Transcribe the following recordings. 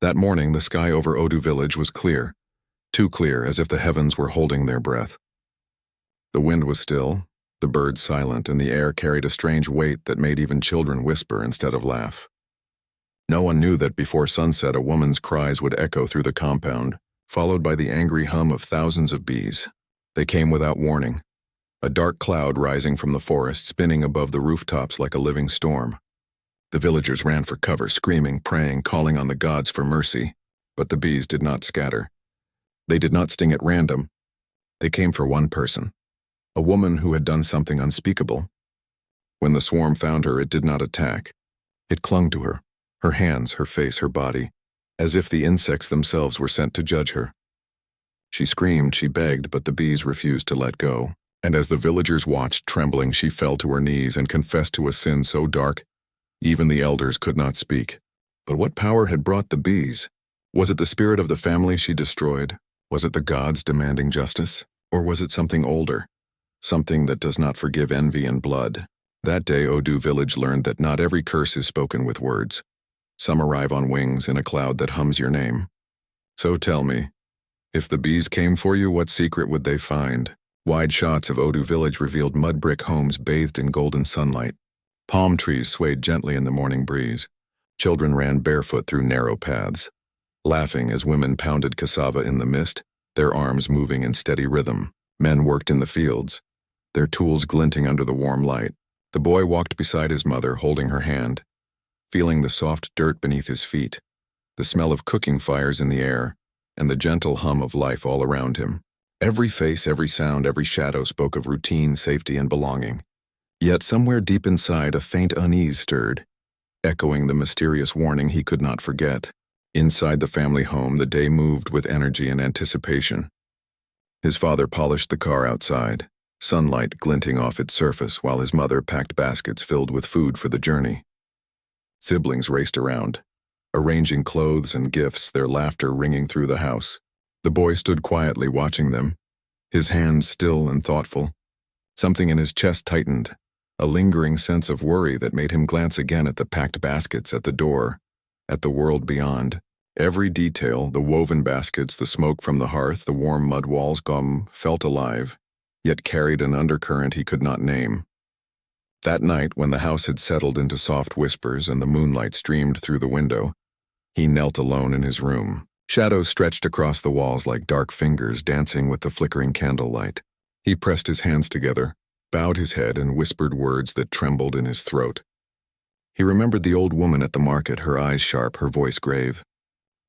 That morning, the sky over Odu village was clear, too clear as if the heavens were holding their breath. The wind was still, the birds silent, and the air carried a strange weight that made even children whisper instead of laugh. No one knew that before sunset a woman's cries would echo through the compound, followed by the angry hum of thousands of bees. They came without warning, a dark cloud rising from the forest, spinning above the rooftops like a living storm. The villagers ran for cover, screaming, praying, calling on the gods for mercy, but the bees did not scatter. They did not sting at random. They came for one person, a woman who had done something unspeakable. When the swarm found her, it did not attack. It clung to her hands, her face, her body, as if the insects themselves were sent to judge her. She screamed, she begged, but the bees refused to let go. And as the villagers watched, trembling, she fell to her knees and confessed to a sin so dark, even the elders could not speak. But what power had brought the bees? Was it the spirit of the family she destroyed? Was it the gods demanding justice? Or was it something older? Something that does not forgive envy and blood? That day, Odu village learned that not every curse is spoken with words. Some arrive on wings in a cloud that hums your name. So tell me, if the bees came for you, what secret would they find? Wide shots of Odu village revealed mud brick homes bathed in golden sunlight. Palm trees swayed gently in the morning breeze. Children ran barefoot through narrow paths, laughing as women pounded cassava in the mist, their arms moving in steady rhythm. Men worked in the fields, their tools glinting under the warm light. The boy walked beside his mother, holding her hand, feeling the soft dirt beneath his feet, the smell of cooking fires in the air, and the gentle hum of life all around him. Every face, every sound, every shadow spoke of routine, safety, and belonging. Yet somewhere deep inside, a faint unease stirred, echoing the mysterious warning he could not forget. Inside the family home, the day moved with energy and anticipation. His father polished the car outside, sunlight glinting off its surface, while his mother packed baskets filled with food for the journey. Siblings raced around, arranging clothes and gifts, their laughter ringing through the house. The boy stood quietly watching them, his hands still and thoughtful. Something in his chest tightened, a lingering sense of worry that made him glance again at the packed baskets, at the door, at the world beyond. Every detail, the woven baskets, the smoke from the hearth, the warm mud walls, felt alive, yet carried an undercurrent he could not name. That night, when the house had settled into soft whispers and the moonlight streamed through the window, he knelt alone in his room. Shadows stretched across the walls like dark fingers dancing with the flickering candlelight. He pressed his hands together, bowed his head, and whispered words that trembled in his throat. He remembered the old woman at the market, her eyes sharp, her voice grave.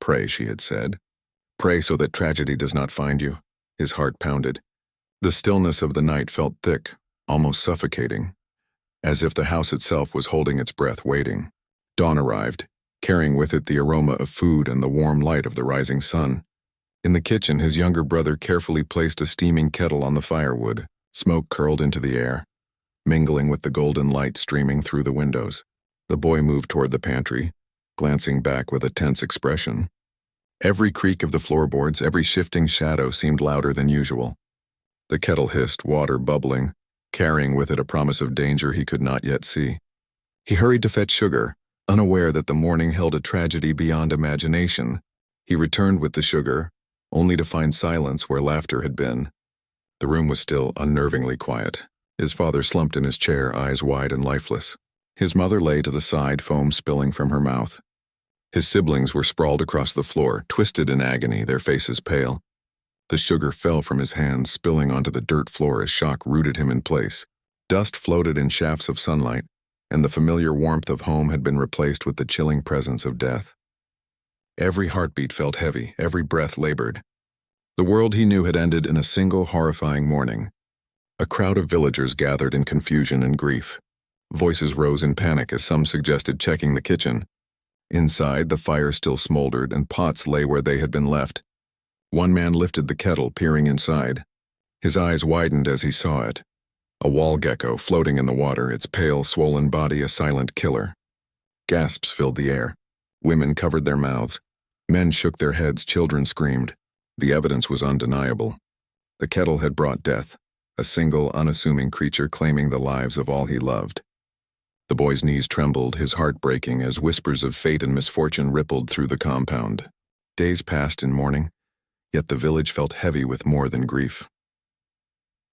"Pray," she had said. "Pray so that tragedy does not find you." His heart pounded. The stillness of the night felt thick, almost suffocating, as if the house itself was holding its breath, waiting. Dawn arrived, carrying with it the aroma of food and the warm light of the rising sun. In the kitchen, his younger brother carefully placed a steaming kettle on the firewood. Smoke curled into the air, mingling with the golden light streaming through the windows. The boy moved toward the pantry, glancing back with a tense expression. Every creak of the floorboards, every shifting shadow seemed louder than usual. The kettle hissed, water bubbling, carrying with it a promise of danger he could not yet see. He hurried to fetch sugar, unaware that the morning held a tragedy beyond imagination. He returned with the sugar, only to find silence where laughter had been. The room was still, unnervingly quiet. His father slumped in his chair, eyes wide and lifeless. His mother lay to the side, foam spilling from her mouth. His siblings were sprawled across the floor, twisted in agony, their faces pale. The sugar fell from his hands, spilling onto the dirt floor as shock rooted him in place. Dust floated in shafts of sunlight, and the familiar warmth of home had been replaced with the chilling presence of death. Every heartbeat felt heavy, every breath labored. The world he knew had ended in a single horrifying morning. A crowd of villagers gathered in confusion and grief. Voices rose in panic as some suggested checking the kitchen. Inside, the fire still smoldered and pots lay where they had been left. One man lifted the kettle, peering inside. His eyes widened as he saw it. A wall gecko floating in the water, its pale, swollen body a silent killer. Gasps filled the air. Women covered their mouths. Men shook their heads, children screamed. The evidence was undeniable. The kettle had brought death, a single, unassuming creature claiming the lives of all he loved. The boy's knees trembled, his heart breaking as whispers of fate and misfortune rippled through the compound. Days passed in mourning, yet the village felt heavy with more than grief.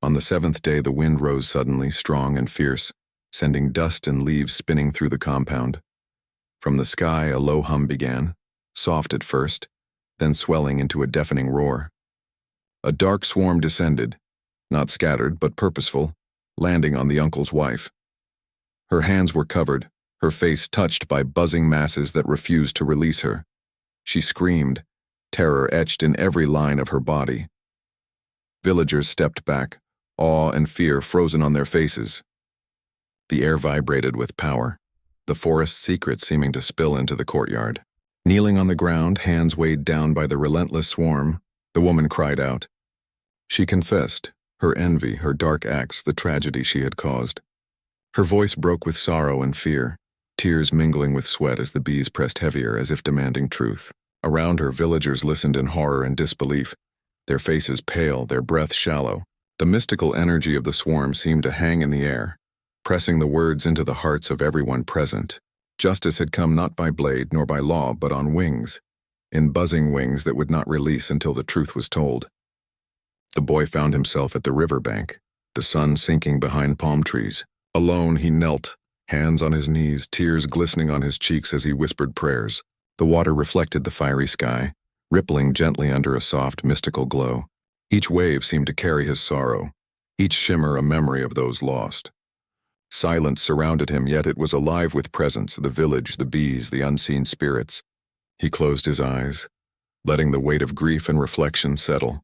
On the 7th day, the wind rose suddenly, strong and fierce, sending dust and leaves spinning through the compound. From the sky, a low hum began, soft at first, then swelling into a deafening roar. A dark swarm descended, not scattered but purposeful, landing on the uncle's wife. Her hands were covered, her face touched by buzzing masses that refused to release her. She screamed, terror etched in every line of her body. Villagers stepped back, awe and fear frozen on their faces. The air vibrated with power, the forest's secret seeming to spill into the courtyard. Kneeling on the ground, hands weighed down by the relentless swarm, the woman cried out. She confessed, her envy, her dark acts, the tragedy she had caused. Her voice broke with sorrow and fear, tears mingling with sweat as the bees pressed heavier as if demanding truth. Around her, villagers listened in horror and disbelief, their faces pale, their breath shallow. The mystical energy of the swarm seemed to hang in the air, pressing the words into the hearts of everyone present. Justice had come not by blade nor by law, but on wings, in buzzing wings that would not release until the truth was told. The boy found himself at the riverbank, the sun sinking behind palm trees. Alone he knelt, hands on his knees, tears glistening on his cheeks as he whispered prayers. The water reflected the fiery sky, rippling gently under a soft, mystical glow. Each wave seemed to carry his sorrow, each shimmer a memory of those lost. Silence surrounded him, yet it was alive with presence, the village, the bees, the unseen spirits. He closed his eyes, letting the weight of grief and reflection settle,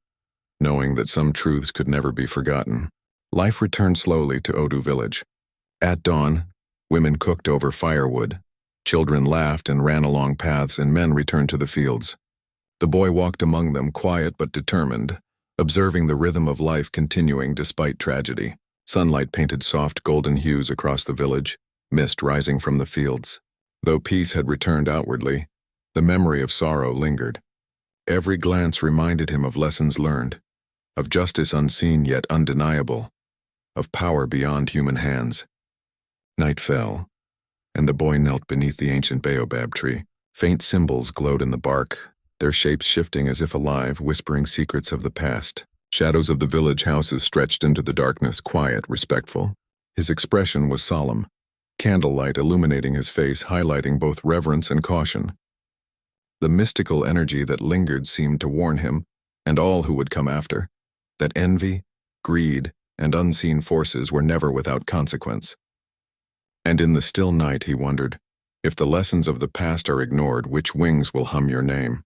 knowing that some truths could never be forgotten. Life returned slowly to Odu village. At dawn, women cooked over firewood, children laughed and ran along paths, and men returned to the fields. The boy walked among them, quiet but determined, observing the rhythm of life continuing despite tragedy. Sunlight painted soft golden hues across the village, mist rising from the fields. Though peace had returned outwardly, the memory of sorrow lingered. Every glance reminded him of lessons learned, of justice unseen yet undeniable, of power beyond human hands. Night fell, and the boy knelt beneath the ancient baobab tree. Faint symbols glowed in the bark, their shapes shifting as if alive, whispering secrets of the past. Shadows of the village houses stretched into the darkness, quiet, respectful. His expression was solemn, candlelight illuminating his face, highlighting both reverence and caution. The mystical energy that lingered seemed to warn him, and all who would come after, that envy, greed, and unseen forces were never without consequence. And in the still night he wondered, if the lessons of the past are ignored, which wings will hum your name?